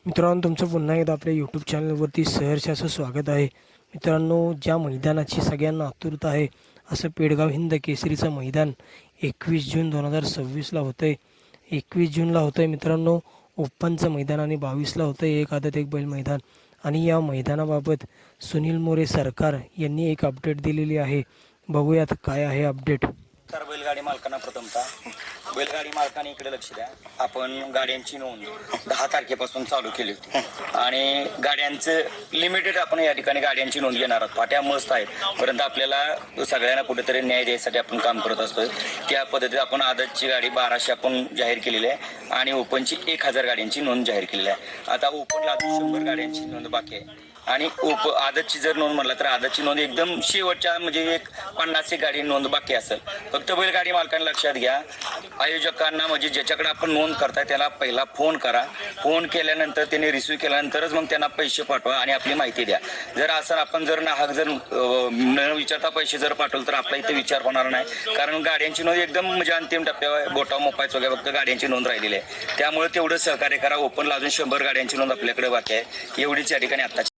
मित्रांनो, तुमचं पुन्हा एकदा आपल्या यूट्यूब चॅनलवरती सहर्ष असं स्वागत आहे. मित्रांनो, ज्या मैदानाची सगळ्यांना आतुरता आहे असं पेडगाव हिंद केसरीचं मैदान 21 जून 2026ला होतं आहे. 21 जूनला होतं आहे मित्रांनो ओपनचं मैदान आणि 22ला होतं आहे एक आदत एक बैल मैदान. आणि या मैदानाबाबत सुनील मोरे सरकार यांनी एक अपडेट दिलेली आहे. बघूयात काय आहे अपडेट. तर बैलगाडी मालकांना प्रथमतः बैलगाडी मालकांनी इकडे लक्ष द्या. आपण गाड्यांची नोंद 10 तारखेपासून चालू केली होती आणि गाड्यांचं लिमिटेड आपण या ठिकाणी गाड्यांची नोंद घेणार आहोत. पाट्या मस्त आहेत, परंतु आपल्याला सगळ्यांना कुठेतरी न्याय द्यायसाठी आपण काम करत असतो. त्या पद्धतीत आपण आदतची गाडी 1200 आपण जाहीर केलेली आहे आणि ओपनची 1000 गाड्यांची नोंद जाहीर केलेली आहे. आता ओपनला 100 गाड्यांची नोंद बाकी आहे आणि आदतची जर नोंद म्हटलं तर आदतची नोंद एकदम शेवटच्या म्हणजे एक 50 गाडी नोंद बाकी असेल. फक्त बैलगाडी मालकांनी लक्षात घ्या, आयोजकांना म्हणजे ज्याच्याकडे आपण नोंद करताय त्याला पहिला फोन करा. फोन केल्यानंतर त्याने रिसिव्ह केल्यानंतरच मग त्यांना पैसे पाठवा आणि आपली माहिती द्या. जर असं आपण जर नाहक जर न विचारता पैसे जर पाठवलं तर आपला इथे विचार होणार नाही. कारण गाड्यांची नोंद एकदम म्हणजे अंतिम टप्प्यावर बोटा मोपायच वगैरे फक्त गाड्यांची नोंद राहिलेली आहे. त्यामुळे तेवढं सहकार्य करा. ओपनला अजून 100 गाड्यांची नोंद आपल्याकडे बाकी आहे. एवढीच या ठिकाणी आता